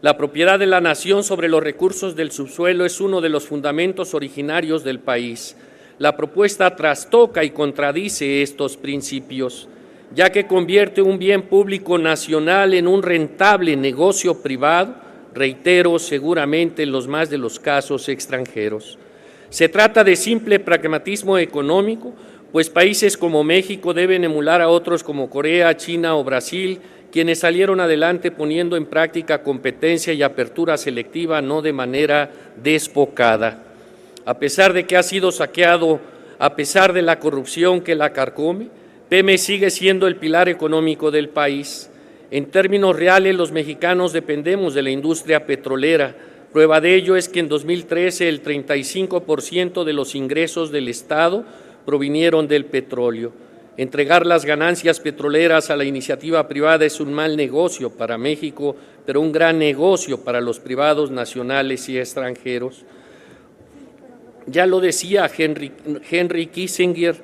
La propiedad de la nación sobre los recursos del subsuelo es uno de los fundamentos originarios del país. La propuesta trastoca y contradice estos principios, ya que convierte un bien público nacional en un rentable negocio privado, reitero, seguramente en los más de los casos extranjeros. Se trata de simple pragmatismo económico, pues países como México deben emular a otros como Corea, China o Brasil, quienes salieron adelante poniendo en práctica competencia y apertura selectiva, no de manera desbocada. A pesar de que ha sido saqueado, a pesar de la corrupción que la carcome, Pemex sigue siendo el pilar económico del país. En términos reales, los mexicanos dependemos de la industria petrolera. Prueba de ello es que en 2013 el 35% de los ingresos del Estado provinieron del petróleo. Entregar las ganancias petroleras a la iniciativa privada es un mal negocio para México, pero un gran negocio para los privados nacionales y extranjeros. Ya lo decía Henry Kissinger,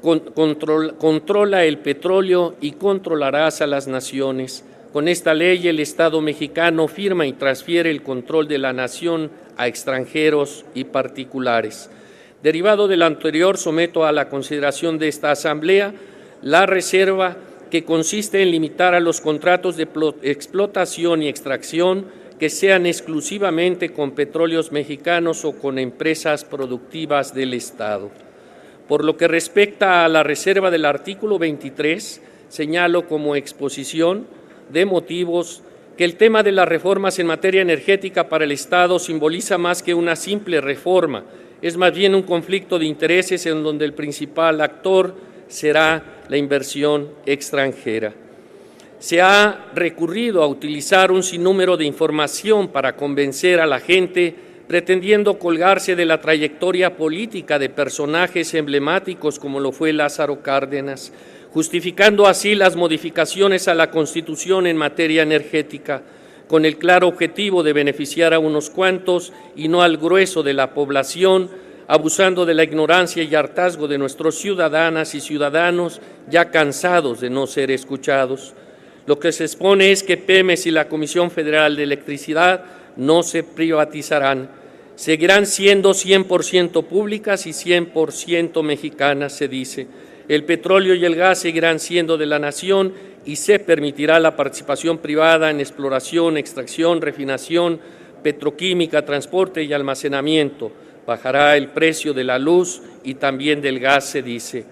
controla el petróleo y controlarás a las naciones. Con esta ley el Estado mexicano firma y transfiere el control de la nación a extranjeros y particulares. Derivado de lo anterior, someto a la consideración de esta Asamblea la reserva que consiste en limitar a los contratos de explotación y extracción que sean exclusivamente con petróleos mexicanos o con empresas productivas del Estado. Por lo que respecta a la reserva del artículo 23, señalo como exposición de motivos que el tema de las reformas en materia energética para el Estado simboliza más que una simple reforma, es más bien un conflicto de intereses en donde el principal actor será la inversión extranjera. Se ha recurrido a utilizar un sinnúmero de información para convencer a la gente, pretendiendo colgarse de la trayectoria política de personajes emblemáticos como lo fue Lázaro Cárdenas, justificando así las modificaciones a la Constitución en materia energética, con el claro objetivo de beneficiar a unos cuantos y no al grueso de la población, abusando de la ignorancia y hartazgo de nuestros ciudadanas y ciudadanos ya cansados de no ser escuchados. Lo que se expone es que Pemex y la Comisión Federal de Electricidad no se privatizarán, seguirán siendo 100% públicas y 100% mexicanas, se dice. El petróleo y el gas seguirán siendo de la nación y se permitirá la participación privada en exploración, extracción, refinación, petroquímica, transporte y almacenamiento. Bajará el precio de la luz y también del gas, se dice.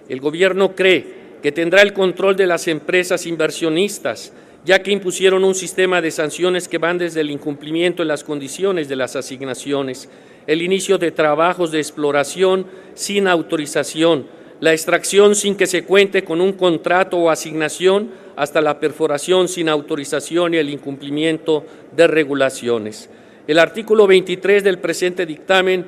El gobierno cree que tendrá el control de las empresas inversionistas, ya que impusieron un sistema de sanciones que van desde el incumplimiento en las condiciones de las asignaciones, el inicio de trabajos de exploración sin autorización, la extracción sin que se cuente con un contrato o asignación, hasta la perforación sin autorización y el incumplimiento de regulaciones. El artículo 23 del presente dictamen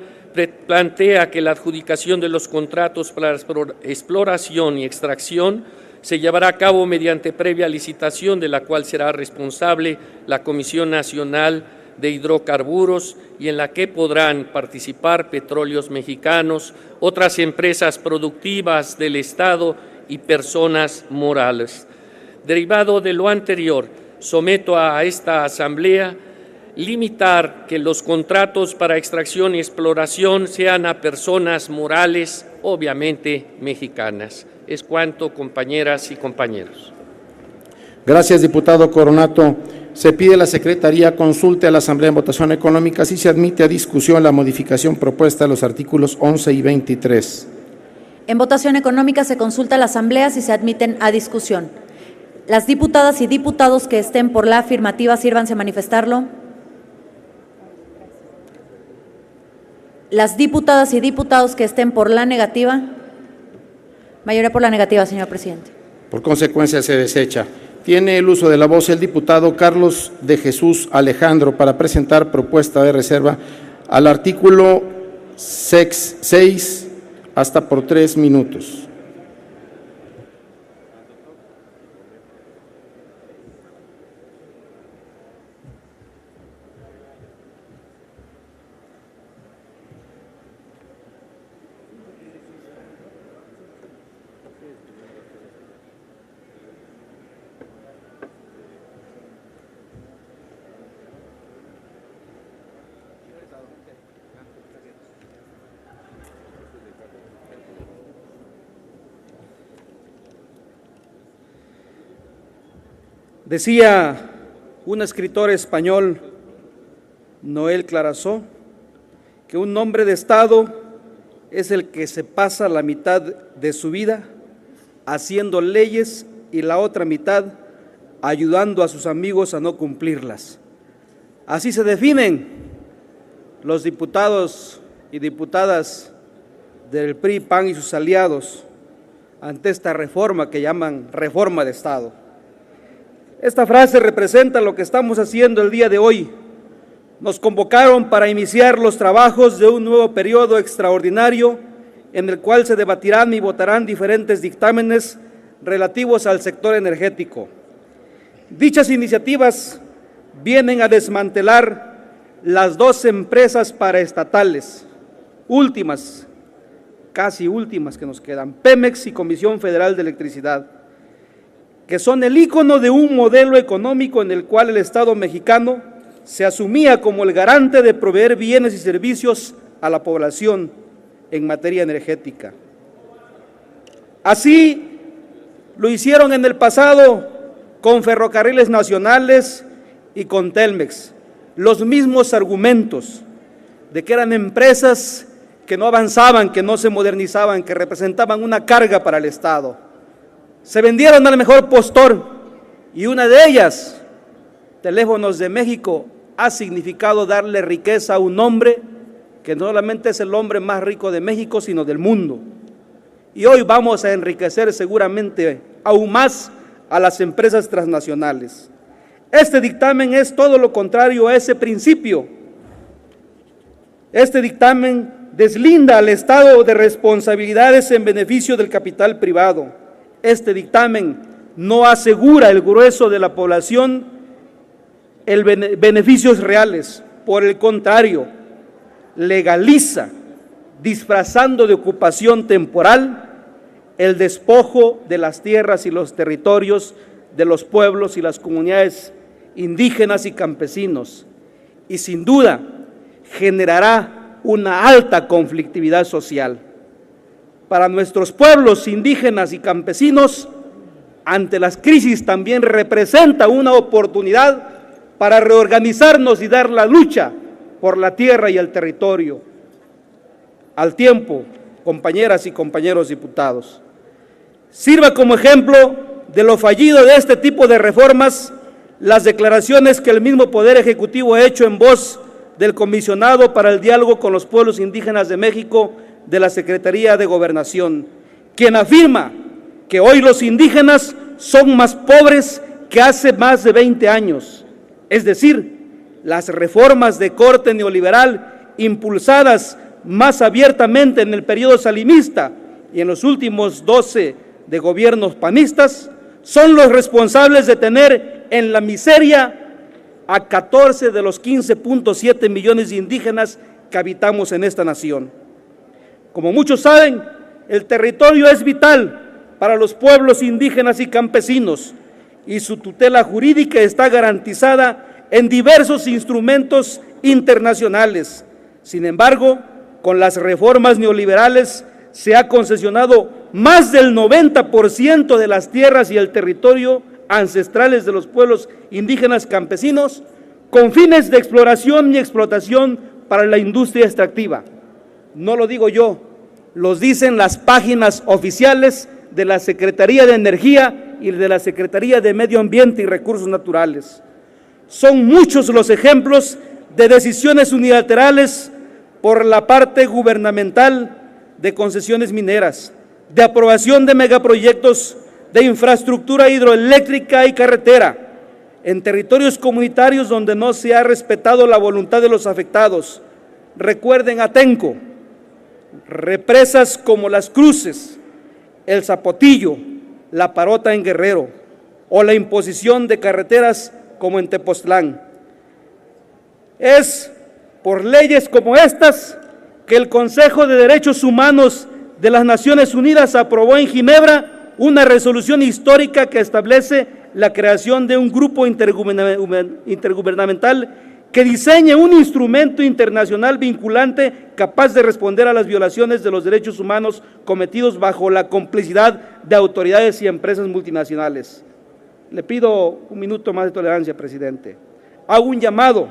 plantea que la adjudicación de los contratos para exploración y extracción se llevará a cabo mediante previa licitación, de la cual será responsable la Comisión Nacional de Hidrocarburos y en la que podrán participar Petróleos Mexicanos, otras empresas productivas del Estado y personas morales. Derivado de lo anterior, someto a esta Asamblea limitar que los contratos para extracción y exploración sean a personas morales, obviamente mexicanas. Es cuanto, compañeras y compañeros. Gracias, diputado Coronato. Se pide a la Secretaría consulte a la Asamblea en votación económica si se admite a discusión la modificación propuesta a los artículos 11 y 23. En votación económica se consulta a la Asamblea si se admiten a discusión. Las diputadas y diputados que estén por la afirmativa, sírvanse a manifestarlo. Las diputadas y diputados que estén por la negativa. Mayoría por la negativa, señor presidente. Por consecuencia, se desecha. Tiene el uso de la voz el diputado Carlos de Jesús Alejandro para presentar propuesta de reserva al artículo 6 hasta por 3 minutos. Decía un escritor español, Noel Clarasó, que un hombre de Estado es el que se pasa la mitad de su vida haciendo leyes y la otra mitad ayudando a sus amigos a no cumplirlas. Así se definen los diputados y diputadas del PRI, PAN y sus aliados ante esta reforma que llaman reforma de Estado. Esta frase representa lo que estamos haciendo el día de hoy. Nos convocaron para iniciar los trabajos de un nuevo periodo extraordinario en el cual se debatirán y votarán diferentes dictámenes relativos al sector energético. Dichas iniciativas vienen a desmantelar las 2 empresas paraestatales, últimas, casi últimas que nos quedan, Pemex y Comisión Federal de Electricidad, que son el ícono de un modelo económico en el cual el Estado mexicano se asumía como el garante de proveer bienes y servicios a la población en materia energética. Así lo hicieron en el pasado con Ferrocarriles Nacionales y con Telmex, los mismos argumentos de que eran empresas que no avanzaban, que no se modernizaban, que representaban una carga para el Estado. Se vendieron al mejor postor y una de ellas, Teléfonos de México, ha significado darle riqueza a un hombre que no solamente es el hombre más rico de México, sino del mundo. Y hoy vamos a enriquecer seguramente aún más a las empresas transnacionales. Este dictamen es todo lo contrario a ese principio. Este dictamen deslinda al Estado de responsabilidades en beneficio del capital privado. Este dictamen no asegura al grueso de la población beneficios reales, por el contrario, legaliza, disfrazando de ocupación temporal, el despojo de las tierras y los territorios de los pueblos y las comunidades indígenas y campesinos, y sin duda generará una alta conflictividad social. Para nuestros pueblos indígenas y campesinos, ante las crisis también representa una oportunidad para reorganizarnos y dar la lucha por la tierra y el territorio. Al tiempo, compañeras y compañeros diputados, sirva como ejemplo de lo fallido de este tipo de reformas las declaraciones que el mismo Poder Ejecutivo ha hecho en voz del Comisionado para el Diálogo con los Pueblos Indígenas de México de la Secretaría de Gobernación, quien afirma que hoy los indígenas son más pobres que hace más de 20 años. Es decir, las reformas de corte neoliberal impulsadas más abiertamente en el periodo salinista y en los últimos 12 de gobiernos panistas son los responsables de tener en la miseria a 14 de los 15.7 millones de indígenas que habitamos en esta nación. Como muchos saben, el territorio es vital para los pueblos indígenas y campesinos y su tutela jurídica está garantizada en diversos instrumentos internacionales. Sin embargo, con las reformas neoliberales se ha concesionado más del 90% de las tierras y el territorio ancestrales de los pueblos indígenas campesinos con fines de exploración y explotación para la industria extractiva. No lo digo yo, los dicen las páginas oficiales de la Secretaría de Energía y de la Secretaría de Medio Ambiente y Recursos Naturales. Son muchos los ejemplos de decisiones unilaterales por la parte gubernamental de concesiones mineras, de aprobación de megaproyectos de infraestructura hidroeléctrica y carretera, en territorios comunitarios donde no se ha respetado la voluntad de los afectados. Recuerden Atenco, represas como Las Cruces, El Zapotillo, La Parota en Guerrero, o la imposición de carreteras como en Tepoztlán. Es por leyes como estas que el Consejo de Derechos Humanos de las Naciones Unidas aprobó en Ginebra una resolución histórica que establece la creación de un grupo intergubernamental que diseñe un instrumento internacional vinculante capaz de responder a las violaciones de los derechos humanos cometidos bajo la complicidad de autoridades y empresas multinacionales. Le pido un minuto más de tolerancia, presidente. Hago un llamado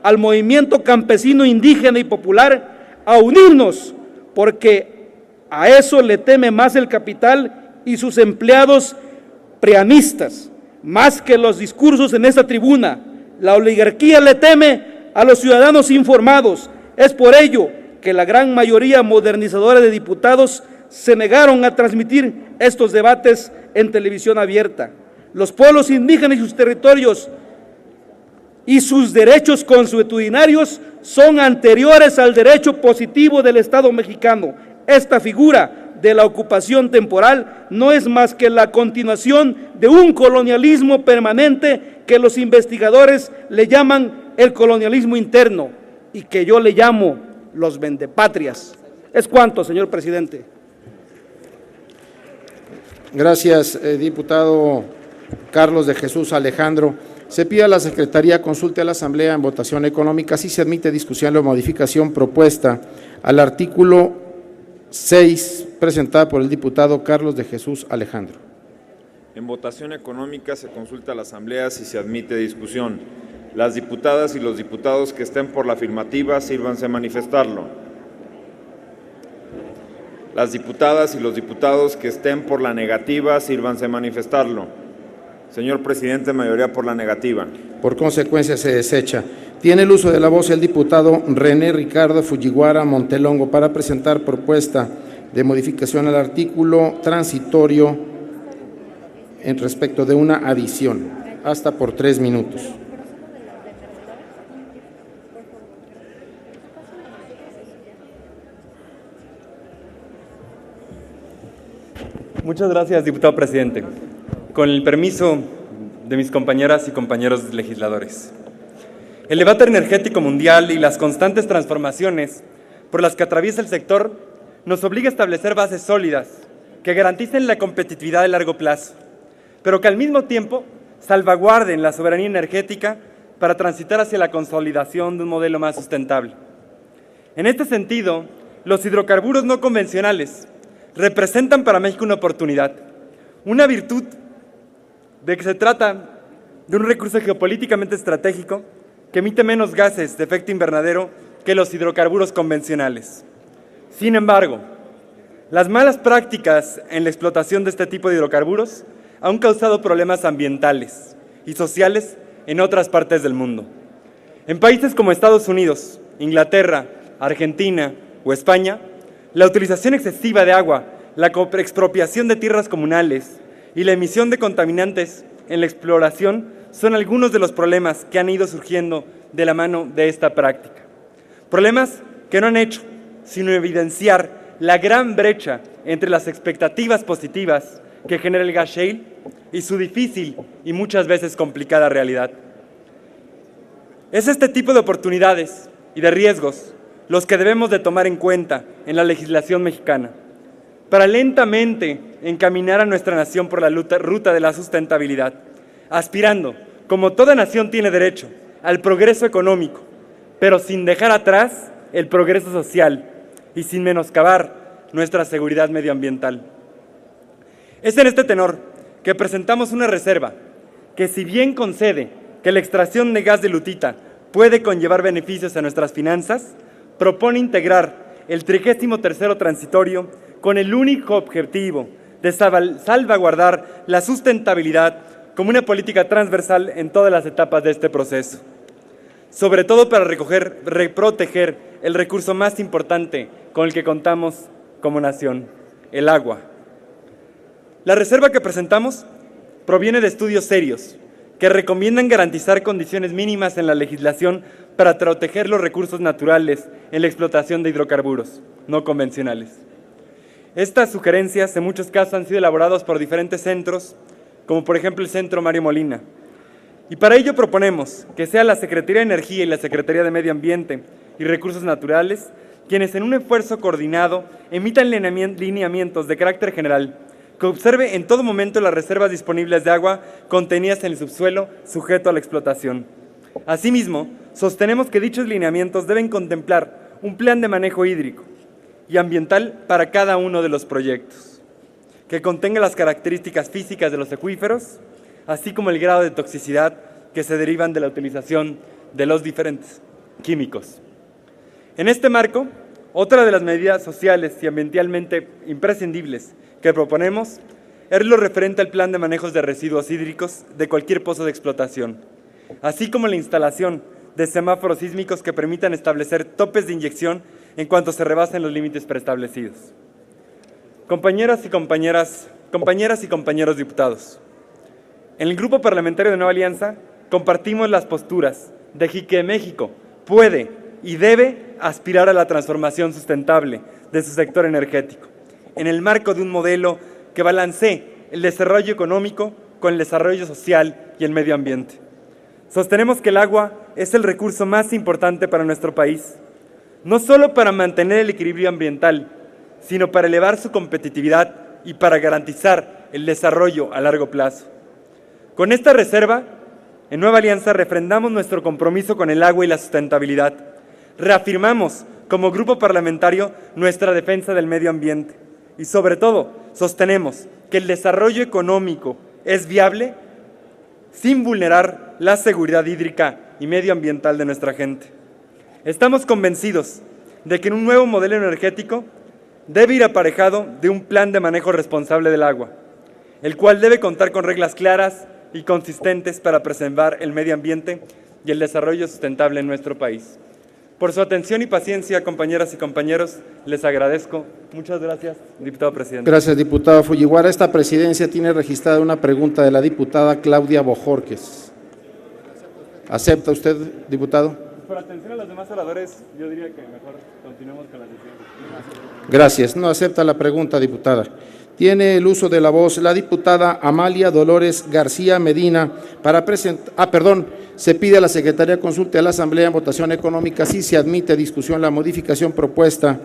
al movimiento campesino, indígena y popular a unirnos, porque a eso le teme más el capital y sus empleados preanistas, más que los discursos en esta tribuna. La oligarquía le teme a los ciudadanos informados. Es por ello que la gran mayoría modernizadora de diputados se negaron a transmitir estos debates en televisión abierta. Los pueblos indígenas y sus territorios y sus derechos consuetudinarios son anteriores al derecho positivo del Estado mexicano. Esta figura de la ocupación temporal no es más que la continuación de un colonialismo permanente que los investigadores le llaman el colonialismo interno y que yo le llamo los vendepatrias. Es cuanto, señor presidente. Gracias, diputado Carlos de Jesús Alejandro. Se pide a la Secretaría consulte a la Asamblea en votación económica si se admite discusión o modificación propuesta al artículo 6 presentada por el diputado Carlos de Jesús Alejandro. En votación económica se consulta a la Asamblea si se admite discusión. Las diputadas y los diputados que estén por la afirmativa, sírvanse a manifestarlo. Las diputadas y los diputados que estén por la negativa, sírvanse a manifestarlo. Señor presidente, mayoría por la negativa. Por consecuencia, se desecha. Tiene el uso de la voz el diputado René Ricardo Fujiwara Montelongo para presentar propuesta de modificación al artículo transitorio en respecto de una adición. Hasta por 3 minutos. Muchas gracias, diputado presidente. Con el permiso de mis compañeras y compañeros legisladores. El debate energético mundial y las constantes transformaciones por las que atraviesa el sector nos obliga a establecer bases sólidas que garanticen la competitividad de largo plazo, pero que al mismo tiempo salvaguarden la soberanía energética para transitar hacia la consolidación de un modelo más sustentable. En este sentido, los hidrocarburos no convencionales representan para México una oportunidad, una virtud de que se trata de un recurso geopolíticamente estratégico que emite menos gases de efecto invernadero que los hidrocarburos convencionales. Sin embargo, las malas prácticas en la explotación de este tipo de hidrocarburos han causado problemas ambientales y sociales en otras partes del mundo. En países como Estados Unidos, Inglaterra, Argentina o España, la utilización excesiva de agua, la expropiación de tierras comunales y la emisión de contaminantes en la exploración son algunos de los problemas que han ido surgiendo de la mano de esta práctica. Problemas que no han hecho sino evidenciar la gran brecha entre las expectativas positivas que genera el gas shale y su difícil y muchas veces complicada realidad. Es este tipo de oportunidades y de riesgos los que debemos de tomar en cuenta en la legislación mexicana para lentamente encaminar a nuestra nación por la ruta de la sustentabilidad, aspirando, como toda nación tiene derecho, al progreso económico, pero sin dejar atrás el progreso social y sin menoscabar nuestra seguridad medioambiental. Es en este tenor que presentamos una reserva que, si bien concede que la extracción de gas de lutita puede conllevar beneficios a nuestras finanzas, propone integrar el 33º transitorio con el único objetivo de salvaguardar la sustentabilidad como una política transversal en todas las etapas de este proceso, sobre todo para proteger el recurso más importante con el que contamos como nación, el agua. La reserva que presentamos proviene de estudios serios que recomiendan garantizar condiciones mínimas en la legislación para proteger los recursos naturales en la explotación de hidrocarburos no convencionales. Estas sugerencias en muchos casos han sido elaboradas por diferentes centros, como por ejemplo el Centro Mario Molina. Y para ello proponemos que sea la Secretaría de Energía y la Secretaría de Medio Ambiente y Recursos Naturales quienes en un esfuerzo coordinado emitan lineamientos de carácter general que observe en todo momento las reservas disponibles de agua contenidas en el subsuelo sujeto a la explotación. Asimismo, sostenemos que dichos lineamientos deben contemplar un plan de manejo hídrico y ambiental para cada uno de los proyectos, que contenga las características físicas de los acuíferos, así como el grado de toxicidad que se derivan de la utilización de los diferentes químicos. En este marco, otra de las medidas sociales y ambientalmente imprescindibles que proponemos es lo referente al plan de manejos de residuos hídricos de cualquier pozo de explotación, así como la instalación de semáforos sísmicos que permitan establecer topes de inyección en cuanto se rebasen los límites preestablecidos. Compañeras y compañeros diputados, en el Grupo Parlamentario de Nueva Alianza compartimos las posturas de que México puede y debe aspirar a la transformación sustentable de su sector energético, en el marco de un modelo que balancee el desarrollo económico con el desarrollo social y el medio ambiente. Sostenemos que el agua es el recurso más importante para nuestro país, no solo para mantener el equilibrio ambiental, sino para elevar su competitividad y para garantizar el desarrollo a largo plazo. Con esta reserva, en Nueva Alianza refrendamos nuestro compromiso con el agua y la sustentabilidad. Reafirmamos como grupo parlamentario nuestra defensa del medio ambiente y, sobre todo, sostenemos que el desarrollo económico es viable sin vulnerar la seguridad hídrica y medioambiental de nuestra gente. Estamos convencidos de que un nuevo modelo energético debe ir aparejado de un plan de manejo responsable del agua, el cual debe contar con reglas claras y consistentes para preservar el medio ambiente y el desarrollo sustentable en nuestro país. Por su atención y paciencia, compañeras y compañeros, les agradezco. Muchas gracias, diputado presidente. Gracias, diputado Fujiwara. Esta presidencia tiene registrada una pregunta de la diputada Claudia Bojorquez. ¿Acepta usted, diputado? Por atención a los demás oradores, yo diría que mejor continuemos con la sesión. Gracias. No acepta la pregunta, diputada. Tiene el uso de la voz la diputada Amalia Dolores García Medina para presentar… Se pide a la Secretaría consulte a la Asamblea en votación económica si se admite a discusión la modificación propuesta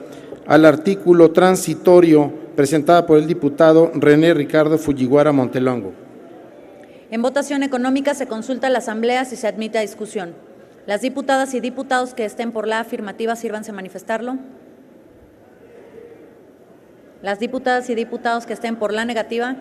al artículo transitorio presentada por el diputado René Ricardo Fujiwara Montelongo. En votación económica se consulta a la Asamblea si se admite a discusión. Las diputadas y diputados que estén por la afirmativa, sírvanse a manifestarlo. Las diputadas y diputados que estén por la negativa.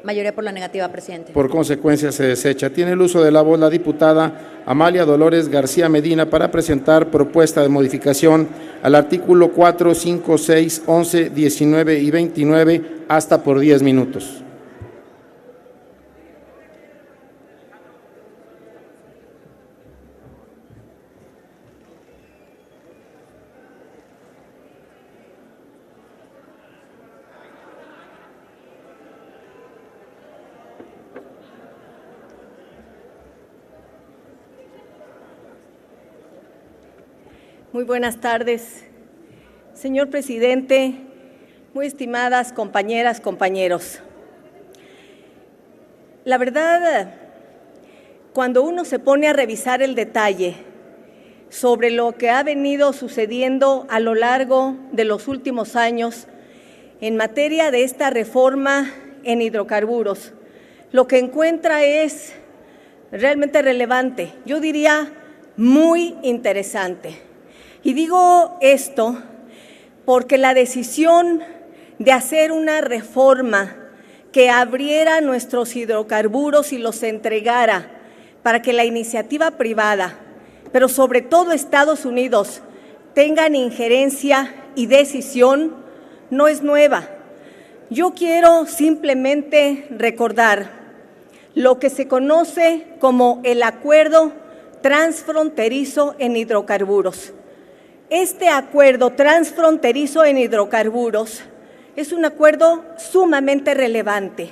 Mayoría por la negativa, presidente. Por consecuencia, se desecha. Tiene el uso de la voz la diputada Amalia Dolores García Medina para presentar propuesta de modificación al artículo 4, 5, 6, 11, 19 y 29 hasta por 10 minutos. Muy buenas tardes, señor presidente, muy estimadas compañeras, compañeros. La verdad, cuando uno se pone a revisar el detalle sobre lo que ha venido sucediendo a lo largo de los últimos años en materia de esta reforma en hidrocarburos, lo que encuentra es realmente relevante, yo diría muy interesante. Y digo esto porque la decisión de hacer una reforma que abriera nuestros hidrocarburos y los entregara para que la iniciativa privada, pero sobre todo Estados Unidos, tengan injerencia y decisión, no es nueva. Yo quiero simplemente recordar lo que se conoce como el Acuerdo Transfronterizo en Hidrocarburos. Este acuerdo transfronterizo en hidrocarburos es un acuerdo sumamente relevante.